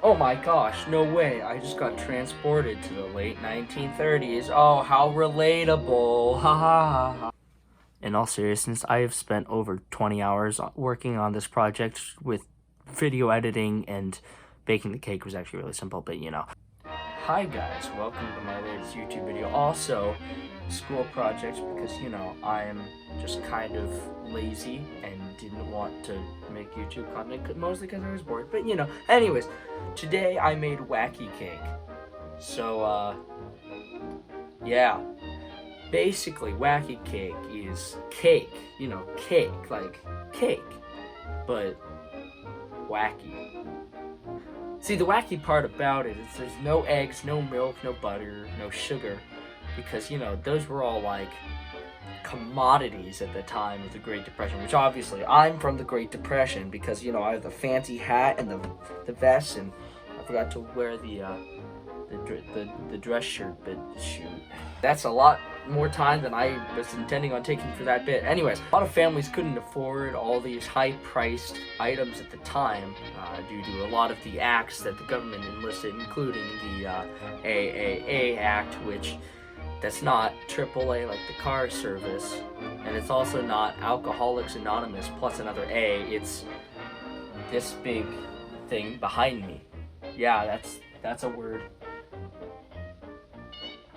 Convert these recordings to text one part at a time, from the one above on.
Oh my gosh, no way. I just got transported to the late 1930s. Oh, how relatable. Ha ha ha ha. In all seriousness, I have spent over 20 hours working on this project with video editing, and baking the cake was actually really simple, but you know. Hi guys, welcome to my latest YouTube video. Also, school projects, because you know, I'm just kind of lazy and didn't want to make YouTube content, mostly because I was bored, but you know. Anyways, today I made wacky cake. So, yeah. Basically, wacky cake is cake, you know, cake, like cake, but wacky. See, the wacky part about it is there's no eggs, no milk, no butter, no sugar, because, you know, those were all, like, commodities at the time of the Great Depression, which obviously, I'm from the Great Depression because, you know, I have the fancy hat and the vest, and I forgot to wear the dress shirt, but shoot. That's a lot more time than I was intending on taking for that bit. Anyways, a lot of families couldn't afford all these high-priced items at the time due to a lot of the acts that the government enlisted, including the AAA Act, which that's not AAA like the car service, and it's also not Alcoholics Anonymous plus another A. It's this big thing behind me. Yeah, that's a word.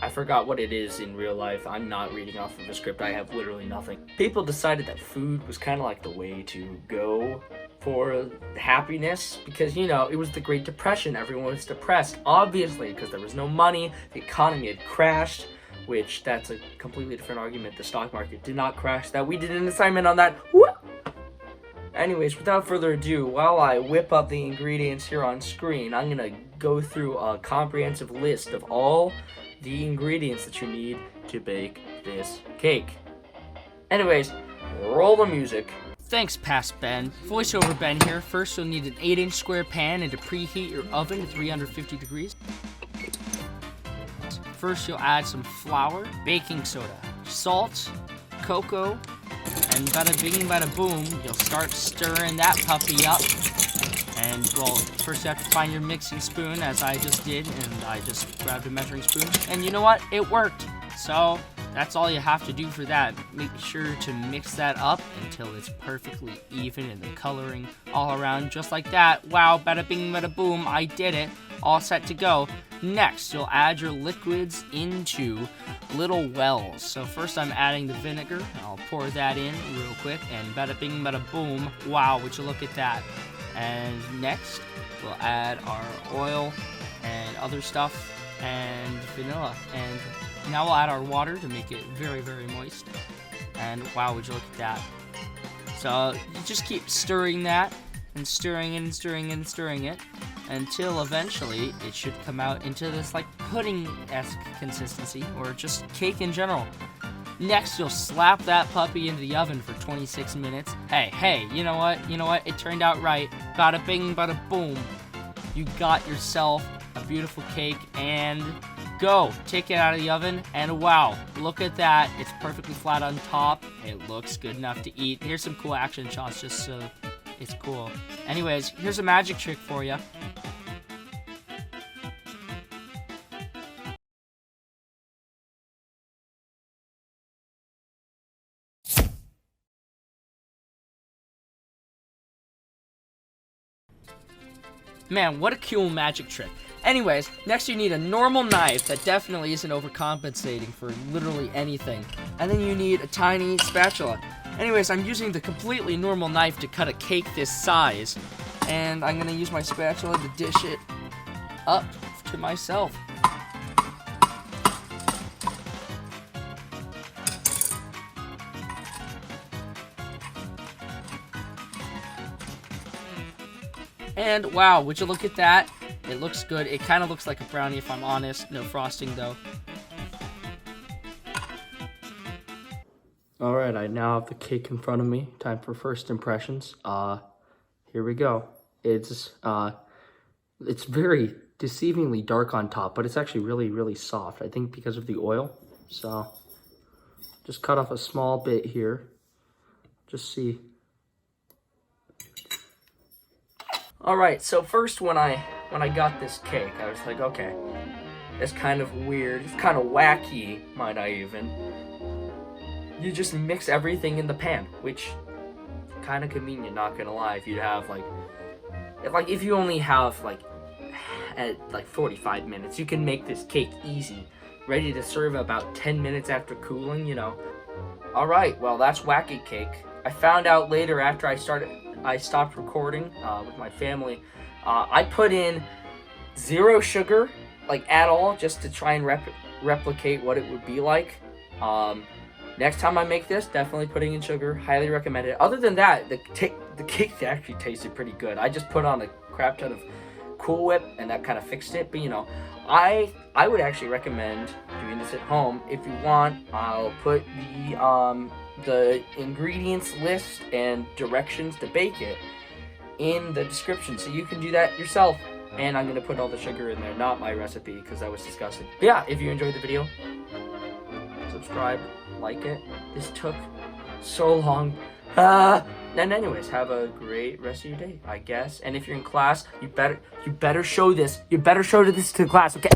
I forgot what it is in real life. I'm not reading off of a script. I have literally nothing. People decided that food was kind of like the way to go for happiness because, you know, it was the Great Depression. Everyone was depressed, obviously, because there was no money. The economy had crashed, which that's a completely different argument. The stock market did not crash. That we did an assignment on that. Woo! Anyways, without further ado, while I whip up the ingredients here on screen, I'm gonna go through a comprehensive list of all the ingredients that you need to bake this cake. Anyways, roll the music. Thanks, Past Ben. Voiceover Ben here. First, you'll need an 8-inch square pan and to preheat your oven to 350 degrees. First, you'll add some flour, baking soda, salt, cocoa, and bada bing, bada boom, you'll start stirring that puppy up. And, well, first you have to find your mixing spoon, as I just did, and I just grabbed a measuring spoon. And you know what? It worked. So, that's all you have to do for that. Make sure to mix that up until it's perfectly even and the coloring all around, just like that. Wow, bada bing, bada boom, I did it. All set to go. Next, you'll add your liquids into little wells. So first I'm adding the vinegar. I'll pour that in real quick, and bada bing, bada boom. Wow, would you look at that. And next, we'll add our oil and other stuff and vanilla. And now we'll add our water to make it very, very moist. And wow, would you look at that. So you just keep stirring that and stirring it and stirring it and stirring it until eventually it should come out into this like pudding-esque consistency, or just cake in general. Next, you'll slap that puppy into the oven for 26 minutes. Hey, you know what? It turned out right. Bada bing, bada boom. You got yourself a beautiful cake, and go. Take it out of the oven, and wow, look at that. It's perfectly flat on top. It looks good enough to eat. Here's some cool action shots just so it's cool. Anyways, here's a magic trick for you. Man, what a cool magic trick. Anyways, next you need a normal knife that definitely isn't overcompensating for literally anything. And then you need a tiny spatula. Anyways, I'm using the completely normal knife to cut a cake this size. And I'm gonna use my spatula to dish it up to myself. And wow, would you look at that? It looks good. It kind of looks like a brownie if I'm honest. No frosting though. Alright, I now have the cake in front of me. Time for first impressions. Here we go. It's very deceivingly dark on top, but it's actually really, really soft. I think because of the oil. So, just cut off a small bit here. Just see. Alright, so first when I when I got this cake, I was like, okay, it's kind of weird. It's kind of wacky, might I even. You just mix everything in the pan, which kind of convenient, not gonna lie. If you have if you only have at 45 minutes, you can make this cake easy, ready to serve about 10 minutes after cooling, you know. All right, well, that's wacky cake. I found out later after I stopped recording with my family. I put in 0 sugar, at all, just to try and replicate what it would be like. Next time I make this, definitely putting in sugar. Highly recommend it. Other than that, the cake actually tasted pretty good. I just put on a crap ton of Cool Whip, and that kind of fixed it. But I would actually recommend doing this at home. If you want, I'll put the ingredients list and directions to bake it in the description, so you can do that yourself. And I'm gonna put all the sugar in there, not my recipe, because that was disgusting. But yeah, if you enjoyed the video, subscribe, like it. This took so long. And anyways, have a great rest of your day, I guess. And if you're in class, you better show this. You better show this to the class, okay?